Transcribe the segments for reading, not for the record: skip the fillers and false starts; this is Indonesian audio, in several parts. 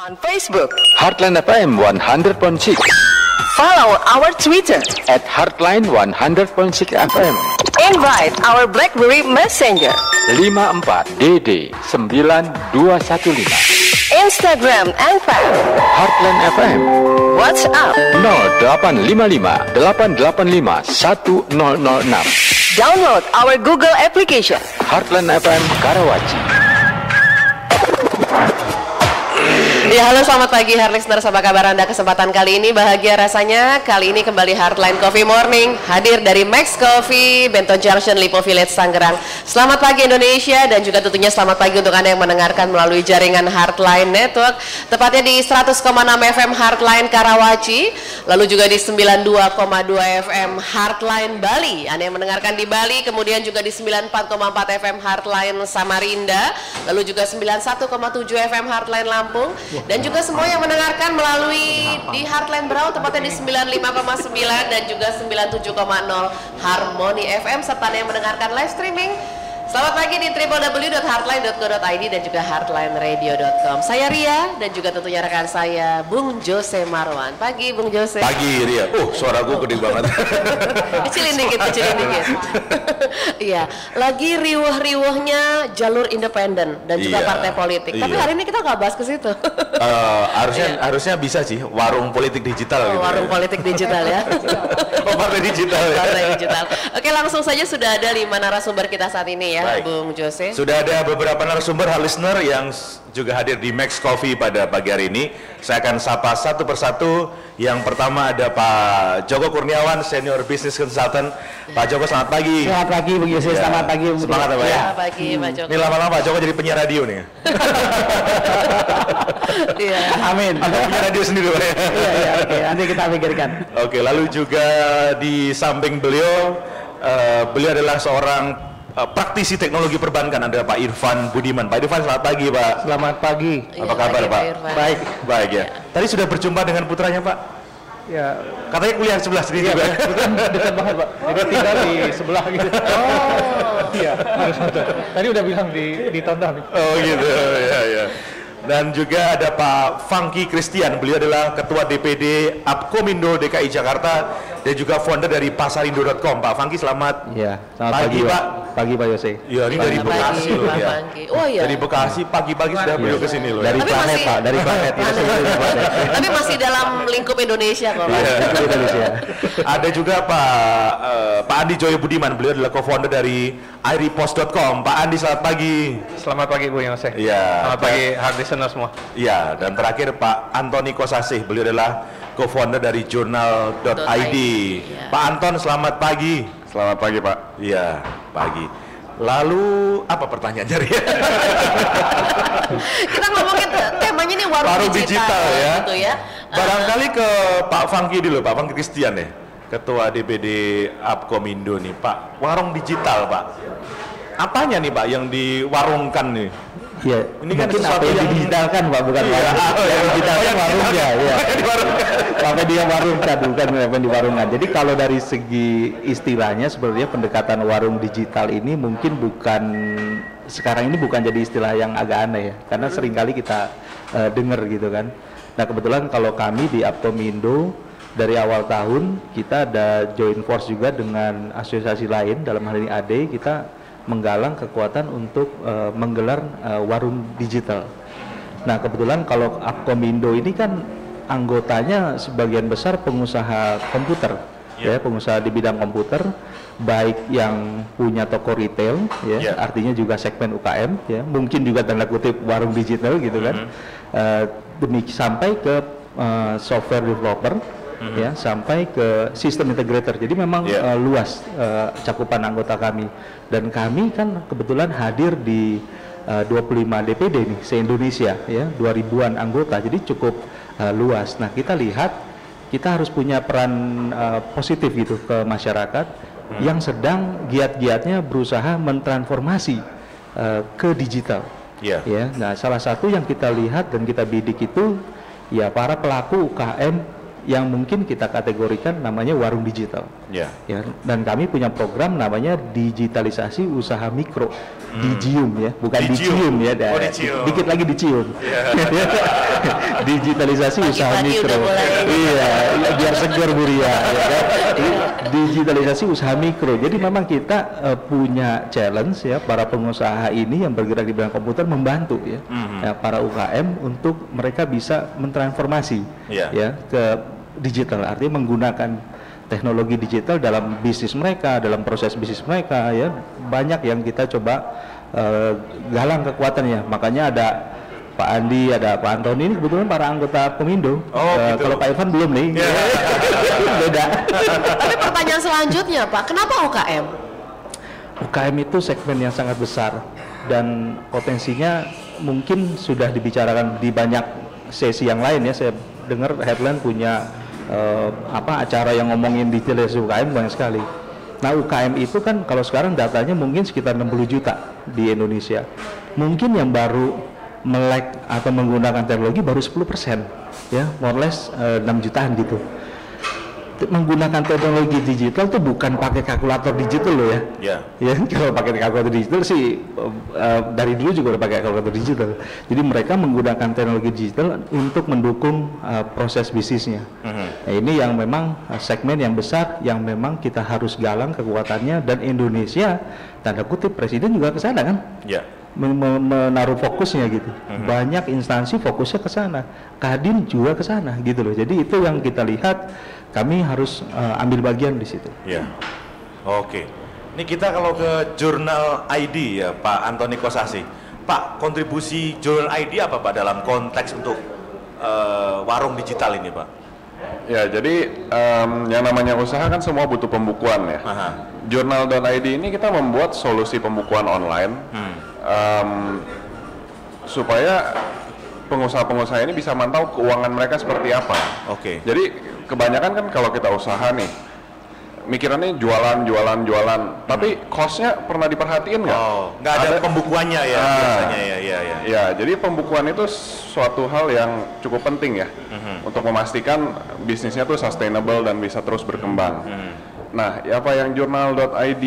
On Facebook, Heartland FM 100.6, follow our Twitter, @Heartline100.6 FM, invite our BlackBerry Messenger, 54DD 9215, Instagram and Heartland FM, WhatsApp, 0855 885 1006, download our Google application. Heartland FM Karawaci. Ya, halo selamat pagi Heart Listeners, apa kabar Anda? Kesempatan kali ini bahagia rasanya. Kali ini kembali Heartline Coffee Morning hadir dari Max Coffee, Bento Junction, Lipo Village, Tangerang. Selamat pagi Indonesia, dan juga tentunya selamat pagi untuk Anda yang mendengarkan melalui jaringan Heartline Network, tepatnya di 100,6 FM Heartline Karawaci, lalu juga di 92,2 FM Heartline Bali. Anda yang mendengarkan di Bali, kemudian juga di 94,4 FM Heartline Samarinda, lalu juga 91,7 FM Heartline Lampung, dan juga semua yang mendengarkan melalui di Heartline Berau, tepatnya di 95,9 dan juga 97,0 Harmony FM, serta yang mendengarkan live streaming. Selamat pagi di www.heartline.co.id dan juga heartlineradio.com. Saya Ria dan juga tentunya rekan saya Bung Jose Marwan. Pagi Bung Jose. Pagi Ria. Suaraku gede banget. Kecilin dikit. Iya, lagi riuh-riuhnya jalur independen dan juga partai politik. Tapi hari ini kita nggak bahas ke situ. Harusnya bisa sih, warung politik digital gitu. Warung politik digital ya. Partai digital ya. Partai digital. Oke, langsung saja sudah ada 5 narasumber kita saat ini ya. Baik. Bung Jose. Sudah ada beberapa narasumber listener yang juga hadir di Max Coffee pada pagi hari ini. Saya akan sapa satu persatu. Yang pertama ada Pak Joko Kurniawan, Senior Business Consultant. Pak Joko, selamat pagi. Selamat pagi Bung Yose, selamat pagi. Semangat ya Pak ya. Selamat pagi Pak Joko. Ini lama-lama Pak Joko jadi penyiar radio nih. Iya. Amin. Ada punya radio sendiri Pak ya. Iya, oke, nanti kita pikirkan. Oke, lalu juga di samping beliau, beliau adalah seorang praktisi teknologi perbankan, ada Pak Irfan Budiman. Pak Irfan, selamat pagi Pak. Selamat pagi. Apa kabar Pak? Baik. Baik ya. Tadi sudah berjumpa dengan putranya Pak? Ya, Katanya kuliah sebelah sini juga. dekat banget Pak. Kita tinggal di sebelah gitu. Iya, harus betul. Tadi udah bilang ditonton. Oh gitu, ya. Dan juga ada Pak Funky Christian, beliau adalah Ketua DPD Apkomindo DKI Jakarta dan juga founder dari pasarindo.com. Pak Funky, selamat Selamat pagi Pak. Pagi Pak Yose. Ya, ini dari Bekasi loh Pak ya. Funky. Oh iya. Dari Bekasi pagi-pagi sudah beliau ke sini loh. Dari Tapi planet masih- Pak, dari planet. Tapi masih dalam lingkup Indonesia kok Pak. Indonesia. Ada juga Pak Andi Joyo Budiman, beliau adalah co-founder dari airipost.com. Pak Andi, selamat pagi. Selamat pagi Bung Yose. Iya. Selamat pagi hard listener semua. Iya, dan terakhir Pak Antoni Kosasih, beliau adalah co-founder dari jurnal.id. Iya. Pak Anton, selamat pagi. Selamat pagi Pak. Iya, pagi. Lalu apa pertanyaannya Ria? Kita ngomongin temanya nih warung digital ya. gitu ya. Barangkali ke Pak Funky dulu, Pak Funky Christian ya, Ketua DPD Apkomindo nih, Pak. Warung digital, Pak. Apanya nih, Pak, yang diwarungkan nih? Iya, Ini kan mungkin sesuatu apa yang yang- digitalkan Pak, bukan warung. Yang digitalkan warungnya, ya. Apa dia warungkan, bukan apa yang diwarungkan. Jadi kalau dari segi istilahnya sebenarnya pendekatan warung digital ini mungkin bukan, sekarang ini bukan jadi istilah yang agak aneh ya, karena seringkali kita dengar gitu kan. Nah kebetulan kalau kami di Apkomindo dari awal tahun kita ada joint force juga dengan asosiasi lain, dalam hal ini AD, kita menggalang kekuatan untuk menggelar warung digital. Nah kebetulan kalau Apkomindo ini kan anggotanya sebagian besar pengusaha komputer, ya, pengusaha di bidang komputer, baik yang punya toko retail, ya, artinya juga segmen UKM, ya, mungkin juga tanda kutip warung digital gitu kan, sampai ke software developer, ya, sampai ke sistem integrator. Jadi memang luas cakupan anggota kami, dan kami kan kebetulan hadir di 25 DPD nih se-Indonesia, ya, 2000-an anggota, jadi cukup luas. Nah kita lihat kita harus punya peran positif gitu ke masyarakat yang sedang giat-giatnya berusaha mentransformasi ke digital. Ya, nah salah satu yang kita lihat dan kita bidik itu ya para pelaku UKM yang mungkin kita kategorikan namanya warung digital. Ya. Ya, dan kami punya program namanya digitalisasi usaha mikro, Digium ya, bukan dicium ya, Oh, dicium. dikit lagi dicium. Digitalisasi usaha Pagi-pagi mikro. udah mulai. Iya, biar segar Bu Ria, ya kan? Digitalisasi usaha mikro. Jadi memang kita punya challenge ya, para pengusaha ini yang bergerak di bidang komputer membantu ya, ya para UKM untuk mereka bisa mentransformasi ya ke digital, artinya menggunakan teknologi digital dalam bisnis mereka, dalam proses bisnis mereka ya. Banyak yang kita coba galang kekuatannya. Makanya ada Pak Andi, ada Pak Antoni, ini kebetulan para anggota Pemindo. Gitu. Kalau Pak Irfan belum nih. Beda. Tapi pertanyaan selanjutnya Pak, kenapa UKM? UKM itu segmen yang sangat besar dan potensinya mungkin sudah dibicarakan di banyak sesi yang lain ya. Saya dengar Heartland punya acara yang ngomongin digitalisasi UKM banyak sekali. Nah, UKM itu kan kalau sekarang datanya mungkin sekitar 60 juta di Indonesia. Mungkin yang baru melek atau menggunakan teknologi baru 10%, ya, more or less 6 jutaan gitu. Menggunakan teknologi digital tuh bukan pakai kalkulator digital loh ya. Ya, kalau pakai kalkulator digital sih dari dulu juga udah pakai kalkulator digital. Jadi mereka menggunakan teknologi digital untuk mendukung proses bisnisnya. Nah, ini yang memang segmen yang besar yang memang kita harus galang kekuatannya, dan Indonesia tanda kutip presiden juga ke sana kan. Menaruh fokusnya gitu. Banyak instansi fokusnya ke sana. Kadin juga ke sana gitu loh. Jadi itu yang kita lihat, kami harus ambil bagian di situ. Ya. Oke. Ini kita kalau ke Jurnal ID ya, Pak Antoni Kosasi. Pak, kontribusi Jurnal ID apa Pak dalam konteks untuk warung digital ini Pak? Ya, jadi yang namanya usaha kan semua butuh pembukuan ya. Jurnal.id ini kita membuat solusi pembukuan online supaya pengusaha-pengusaha ini bisa mantau keuangan mereka seperti apa. Jadi kebanyakan kan kalau kita usaha nih, mikirannya jualan, tapi cost-nya pernah diperhatiin nggak? Nggak ada pembukuannya ya biasanya ya. Ya, jadi pembukuan itu suatu hal yang cukup penting ya, untuk memastikan bisnisnya tuh sustainable dan bisa terus berkembang. Nah, apa yang Jurnal.id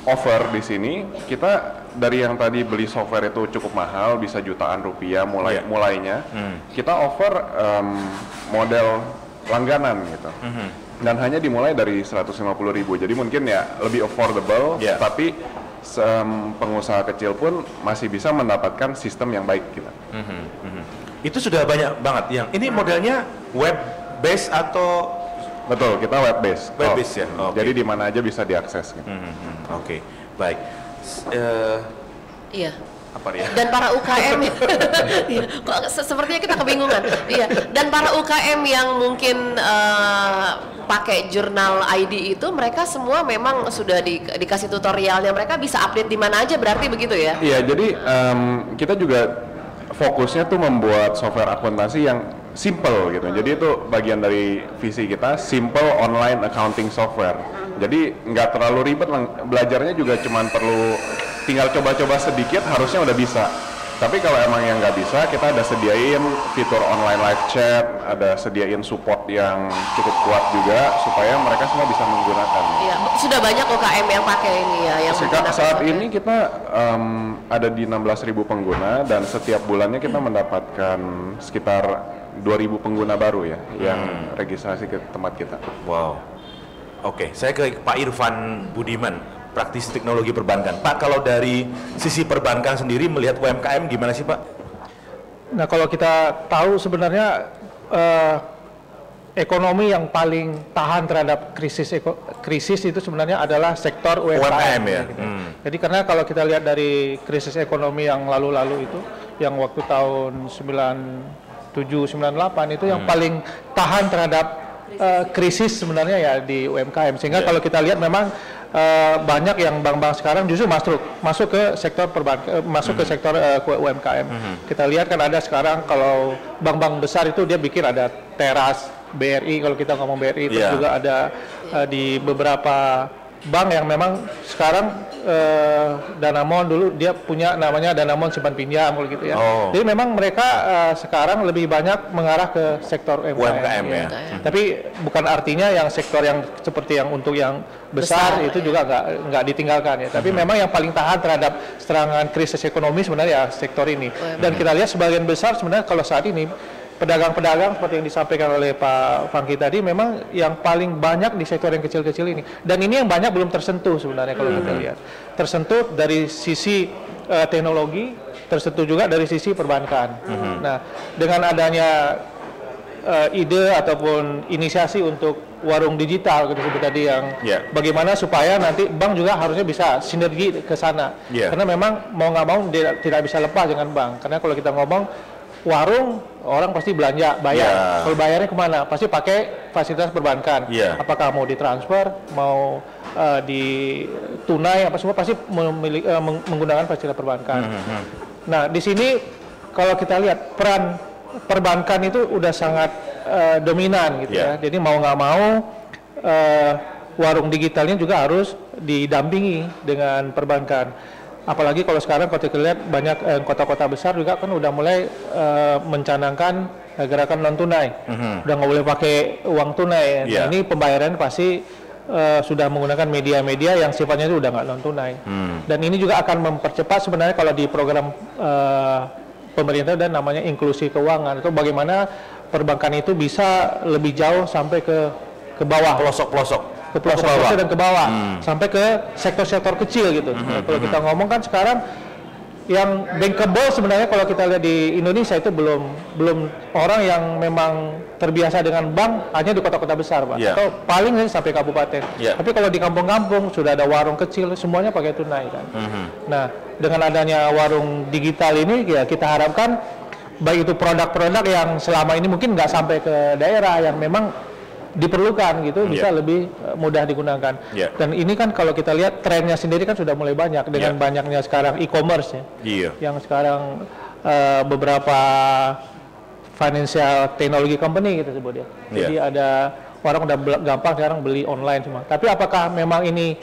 offer di sini, kita dari yang tadi beli software itu cukup mahal, bisa jutaan rupiah mulainya, kita offer model langganan gitu. Dan hanya dimulai dari 150.000, jadi mungkin ya lebih affordable, tapi pengusaha kecil pun masih bisa mendapatkan sistem yang baik gitu. Itu sudah banyak banget yang ini modelnya web based atau? Betul, kita web based. Ya. Jadi di mana aja bisa diakses. Gitu. Baik. Iya. Apa ya? Dan para UKM, kok sepertinya kita kebingungan. Iya. Dan para UKM yang mungkin pakai Jurnal ID itu, mereka semua memang sudah dikasih tutorialnya. Mereka bisa update di mana aja, berarti begitu ya? Iya. Jadi kita juga fokusnya tuh membuat software akuntansi yang simple gitu. Jadi itu bagian dari visi kita, simple online accounting software. Jadi nggak terlalu ribet, belajarnya juga cuman perlu tinggal coba-coba sedikit, harusnya udah bisa. Tapi kalau emang yang nggak bisa, kita ada sediain fitur online live chat, ada sediain support yang cukup kuat juga supaya mereka semua bisa menggunakan. Iya, sudah banyak UKM yang pakai ini ya, yang saat ini kita ada di 16.000 pengguna, dan setiap bulannya kita mendapatkan sekitar 2.000 pengguna baru ya yang registrasi ke tempat kita. Wow. Oke, saya ke Pak Irfan Budiman, praktisi teknologi perbankan. Pak, kalau dari sisi perbankan sendiri melihat UMKM gimana sih Pak? Nah, kalau kita tahu sebenarnya ekonomi yang paling tahan terhadap krisis itu sebenarnya adalah sektor UMKM ya. Gitu. Jadi karena kalau kita lihat dari krisis ekonomi yang lalu-lalu itu, yang waktu tahun 97-98 itu yang paling tahan terhadap krisis sebenarnya ya di UMKM. Sehingga kalau kita lihat memang banyak yang bank-bank sekarang justru masuk ke sektor perbankan, masuk ke sektor UMKM. Kita lihat kan ada sekarang kalau bank-bank besar itu dia bikin ada teras BRI, kalau kita ngomong BRI, terus juga ada di beberapa bank yang memang sekarang Danamon dulu dia punya namanya Danamon simpan pinjam gitu ya. Jadi memang mereka sekarang lebih banyak mengarah ke sektor UMKM ya. Tapi bukan artinya yang sektor yang seperti yang untuk yang besar itu juga nggak ditinggalkan ya. Tapi memang yang paling tahan terhadap serangan krisis ekonomi sebenarnya ya sektor ini. Dan kita lihat sebagian besar sebenarnya kalau saat ini pedagang-pedagang seperti yang disampaikan oleh Pak Fangki tadi memang yang paling banyak di sektor yang kecil-kecil ini, dan ini yang banyak belum tersentuh sebenarnya kalau kita lihat, tersentuh dari sisi teknologi, tersentuh juga dari sisi perbankan. Nah, dengan adanya ide ataupun inisiasi untuk warung digital gitu seperti tadi yang bagaimana supaya nanti bank juga harusnya bisa sinergi ke sana, karena memang mau nggak mau tidak bisa lepas dengan bank, karena kalau kita ngomong warung, orang pasti belanja, bayar. Kalau bayarnya kemana? Pasti pakai fasilitas perbankan. Apakah mau ditransfer, mau di tunai, apa semua pasti menggunakan fasilitas perbankan. Nah, di sini kalau kita lihat peran perbankan itu udah sangat dominan gitu ya. Jadi mau nggak mau warung digitalnya juga harus didampingi dengan perbankan. Apalagi kalau sekarang kalau kita lihat banyak kota-kota besar juga kan udah mulai mencanangkan gerakan non tunai, udah nggak boleh pakai uang tunai. Nah, ini pembayaran pasti sudah menggunakan media-media yang sifatnya itu udah nggak non tunai. Dan ini juga akan mempercepat sebenarnya kalau di program pemerintah dan namanya inklusi keuangan, atau bagaimana perbankan itu bisa lebih jauh sampai ke bawah, pelosok-pelosok dan ke bawah, sampai ke sektor-sektor kecil gitu. Kalau kita ngomong kan sekarang yang bankable sebenarnya kalau kita lihat di Indonesia itu belum orang yang memang terbiasa dengan bank hanya di kota-kota besar, Pak. Atau paling sampai kabupaten. Tapi kalau di kampung-kampung sudah ada warung kecil, semuanya pakai tunai kan. Nah, dengan adanya warung digital ini ya kita harapkan baik itu produk-produk yang selama ini mungkin nggak sampai ke daerah yang memang diperlukan gitu bisa lebih mudah digunakan. Dan ini kan kalau kita lihat trennya sendiri kan sudah mulai banyak dengan banyaknya sekarang e-commerce ya. Yang sekarang beberapa financial technology company gitu sebutnya. Jadi ada orang udah gampang sekarang beli online semua. Tapi apakah memang ini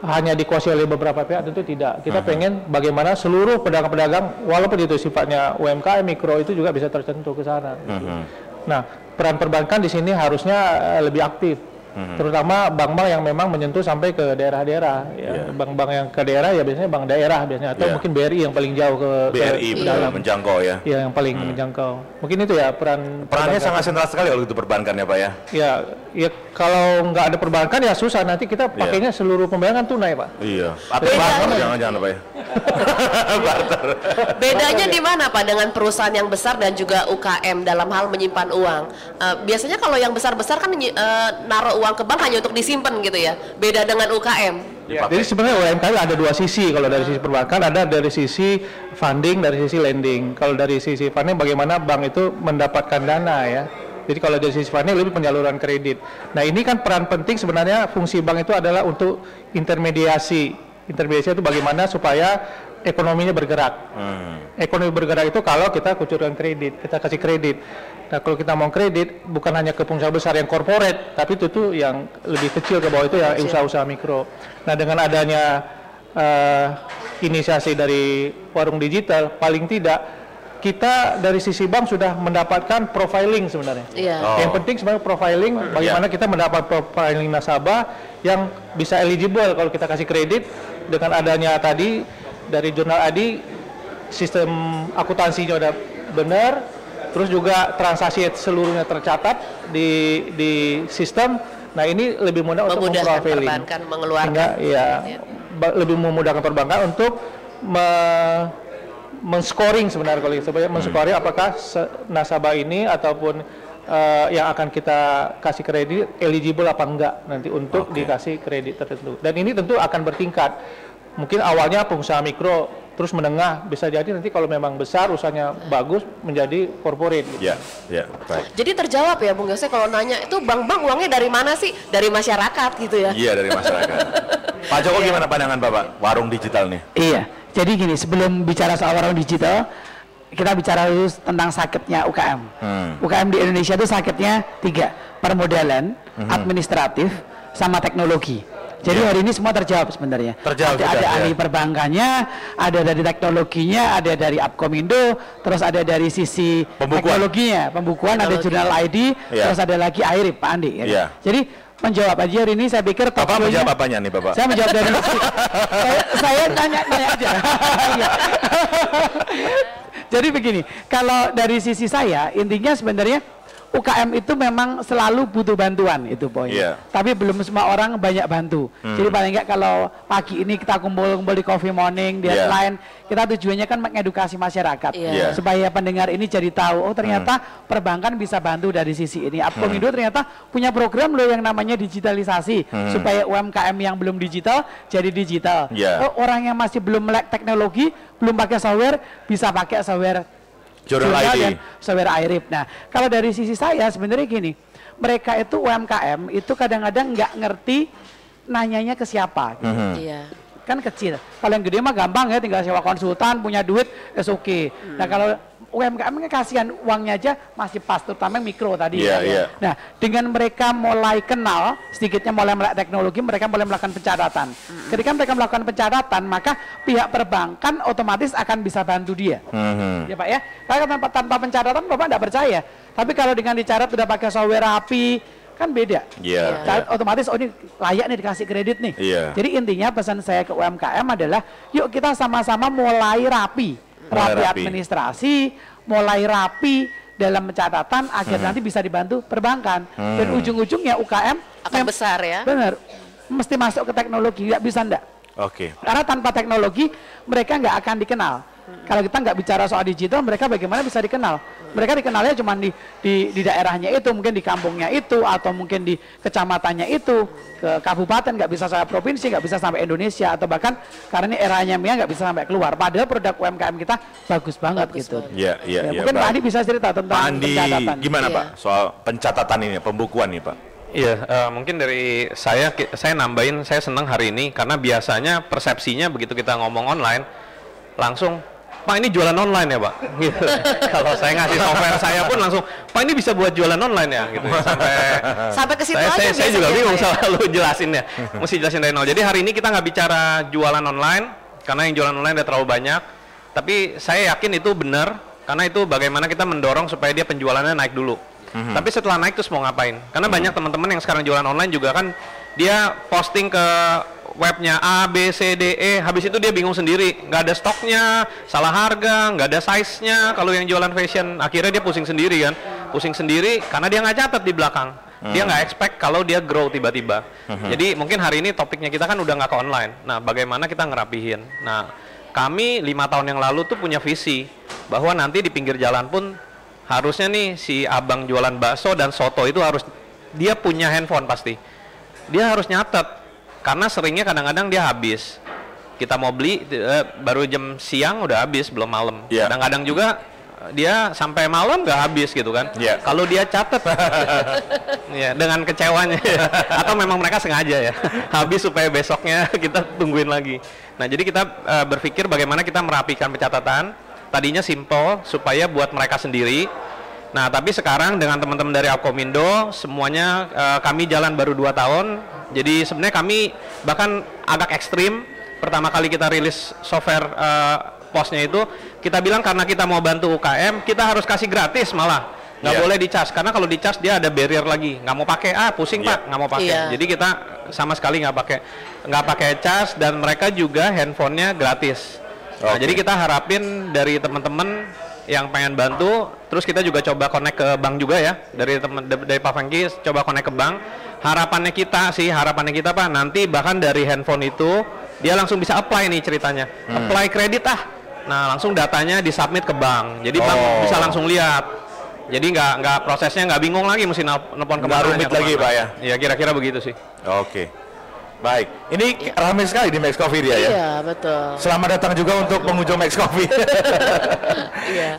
hanya dikuasai oleh beberapa pihak? Tentu tidak. Kita pengen bagaimana seluruh pedagang-pedagang walaupun itu sifatnya UMKM mikro itu juga bisa tersentuh ke sana. Nah, peran perbankan di sini harusnya lebih aktif, terutama bank-bank yang memang menyentuh sampai ke daerah-daerah. Bank-bank yang ke daerah ya biasanya bank daerah biasanya, atau mungkin BRI yang paling jauh ke dalam menjangkau ya. Yang paling menjangkau. Mungkin itu ya perannya sangat sentral sekali kalau itu perbankan ya Pak ya. Ya kalau nggak ada perbankan ya susah, nanti kita pakainya seluruh pembayaran tunai Pak. Atau jangan-jangan Pak ya. Bedanya di mana Pak dengan perusahaan yang besar dan juga UKM dalam hal menyimpan uang? Biasanya kalau yang besar-besar kan naruh uang ke bank hanya untuk disimpan gitu ya. Beda dengan UKM. Jadi sebenarnya UMKM ada dua sisi. Kalau dari sisi perbankan ada dari sisi funding, dari sisi lending. Kalau dari sisi funding bagaimana bank itu mendapatkan dana ya. Jadi kalau dari sisi funding lebih penyaluran kredit. Nah ini kan peran penting sebenarnya fungsi bank itu adalah untuk intermediasi. Intermediasi itu bagaimana supaya ekonominya bergerak. Ekonomi bergerak itu kalau kita kucurkan kredit, kita kasih kredit. Nah kalau kita mau kredit bukan hanya ke pengusaha besar yang corporate, tapi itu tuh yang lebih kecil ke bawah itu ya usaha-usaha mikro. Nah dengan adanya inisiasi dari warung digital, paling tidak kita dari sisi bank sudah mendapatkan profiling sebenarnya. Yang penting sebenarnya profiling, bagaimana kita mendapat profiling nasabah yang bisa eligible kalau kita kasih kredit. Dengan adanya tadi dari jurnal ADI, sistem akuntansinya udah benar, terus juga transaksi seluruhnya tercatat di sistem. Nah ini lebih mudah untuk memprofiling, perbankan mengeluarkan. Lebih memudahkan perbankan untuk men-scoring sebenarnya kalau supaya men-scoring apakah nasabah ini ataupun yang akan kita kasih kredit eligible apa enggak nanti untuk dikasih kredit tertentu. Dan ini tentu akan bertingkat. Mungkin awalnya pengusaha mikro, terus menengah, bisa jadi nanti kalau memang besar usahanya bagus menjadi corporate gitu. Baik. Jadi terjawab ya Bung Yose kalau nanya itu bank-bank uangnya dari mana sih? Dari masyarakat gitu ya. Iya, dari masyarakat. Pak Joko gimana pandangan Bapak warung digital nih? Iya. Jadi gini, sebelum bicara soal warung digital, kita bicara dulu tentang sakitnya UKM. UKM di Indonesia itu sakitnya 3, permodalan, administratif, sama teknologi. Jadi hari ini semua terjawab sebenarnya. Ada ahli perbankannya, ada dari teknologinya, ada dari Apkomindo, terus ada dari sisi teknologinya, pembukuan, ada jurnal ID, terus ada lagi Airip, Pak Andi. Jadi menjawab aja hari ini, saya pikir Bapak menjawab apanya nih Bapak? Saya menjawab dari saya nanya aja. Jadi begini, kalau dari sisi saya intinya sebenarnya UKM itu memang selalu butuh bantuan, itu poinnya. Tapi belum semua orang banyak bantu. Jadi paling enggak kalau pagi ini kita kumpul-kumpul di Coffee Morning, di lain, kita tujuannya kan mengedukasi masyarakat supaya pendengar ini jadi tahu, oh ternyata perbankan bisa bantu dari sisi ini. Apkomindo ternyata punya program loh yang namanya digitalisasi supaya UMKM yang belum digital jadi digital. Oh, orang yang masih belum melek teknologi, belum pakai software, bisa pakai software Jurnal ID, software Airip. Nah, kalau dari sisi saya sebenarnya gini, mereka itu UMKM itu kadang-kadang nggak ngerti nanyanya ke siapa. Gitu. Kan kecil. Kalau yang gede mah gampang ya, tinggal sewa konsultan, punya duit, oke. Nah, kalau UMKM kasihan uangnya aja masih pas, terutama mikro tadi. Nah, dengan mereka mulai kenal, sedikitnya mulai melek teknologi, mereka mulai melakukan pencatatan. Ketika mereka melakukan pencatatan, maka pihak perbankan otomatis akan bisa bantu dia. Ya Pak ya, karena tanpa pencatatan Bapak tidak percaya. Tapi kalau dengan dicatat sudah pakai software rapi, kan beda. Otomatis, oh ini layak nih dikasih kredit nih. Jadi intinya pesan saya ke UMKM adalah, yuk kita sama-sama mulai rapi administrasi, mulai rapi dalam pencatatan agar nanti bisa dibantu perbankan. Dan ujung-ujungnya UKM akan besar ya. Benar, mesti masuk ke teknologi, nggak bisa enggak. Karena tanpa teknologi mereka nggak akan dikenal. Kalau kita nggak bicara soal digital, mereka bagaimana bisa dikenal? Mereka dikenalnya cuma di daerahnya itu, mungkin di kampungnya itu, atau mungkin di kecamatannya itu, ke kabupaten, nggak bisa sampai provinsi, nggak bisa sampai Indonesia, atau bahkan karena ini eranya Mia nggak bisa sampai keluar. Padahal produk UMKM kita bagus banget gitu. Mungkin Pak Andi bisa cerita tentang pencatatan. Gimana Pak soal pencatatan ini, pembukuan nih Pak? Mungkin dari saya nambahin, saya senang hari ini karena biasanya persepsinya begitu kita ngomong online langsung, Pak ini jualan online ya Pak? Gitu. Kalau saya ngasih software saya pun langsung, Pak ini bisa buat jualan online ya? Gitu. Sampai ke situ aja. Saya juga bingung selalu jelasinnya, mesti jelasin dari nol. Jadi hari ini kita nggak bicara jualan online karena yang jualan online udah terlalu banyak. Tapi saya yakin itu benar karena itu bagaimana kita mendorong supaya dia penjualannya naik dulu. Tapi setelah naik terus mau ngapain? Karena banyak teman-teman yang sekarang jualan online juga kan dia posting ke webnya A, B, C, D, E, habis itu dia bingung sendiri, nggak ada stoknya, salah harga, nggak ada size-nya. Kalau yang jualan fashion, akhirnya dia pusing sendiri kan, pusing sendiri karena dia nggak catat di belakang. Dia nggak expect kalau dia grow tiba-tiba. Jadi mungkin hari ini topiknya kita kan udah nggak ke online. Nah, bagaimana kita ngerapihin? Nah, kami 5 tahun yang lalu tuh punya visi bahwa nanti di pinggir jalan pun harusnya nih si abang jualan bakso dan soto itu harus dia punya handphone pasti. Dia harus nyatet. Karena seringnya kadang-kadang dia habis. Kita mau beli baru jam siang udah habis, belum malam. Kadang-kadang juga dia sampai malam nggak habis gitu kan. Kalau dia catat dengan kecewanya atau memang mereka sengaja ya habis supaya besoknya kita tungguin lagi. Nah, jadi kita berpikir bagaimana kita merapikan pencatatan. Tadinya simple supaya buat mereka sendiri. Nah, tapi sekarang dengan teman-teman dari Apkomindo semuanya kami jalan baru 2 tahun. Jadi sebenarnya kami bahkan agak ekstrim. Pertama kali kita rilis software posnya itu, kita bilang karena kita mau bantu UKM, kita harus kasih gratis malah. Nggak boleh di-charge, karena kalau di-charge dia ada barrier lagi. Nggak mau pakai, pusing Pak, nggak mau pakai. Jadi kita sama sekali nggak pakai charge, dan mereka juga handphonenya gratis. Nah, jadi kita harapin dari teman-teman yang pengen bantu, terus kita juga coba connect ke bank juga ya, dari Pak Fengki coba connect ke bank. Harapannya kita Pak, nanti bahkan dari handphone itu dia langsung bisa apply nih ceritanya, apply kredit nah langsung datanya disubmit ke bank, jadi bank bisa langsung lihat, jadi nggak prosesnya nggak bingung lagi mesti nelpon kemana, rumit lagi Pak ya? Ya kira-kira begitu sih. Baik, ini ramai sekali di Max Coffee dia ya? Iya, betul. Selamat datang juga untuk pengunjung Max Coffee.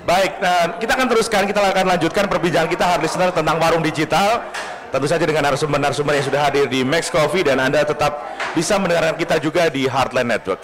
Baik, nah, kita akan teruskan, kita akan lanjutkan perbincangan kita hard listener tentang warung digital. Tentu saja dengan narasumber-narasumber yang sudah hadir di Max Coffee, dan Anda tetap bisa mendengarkan kita juga di Heartland Network.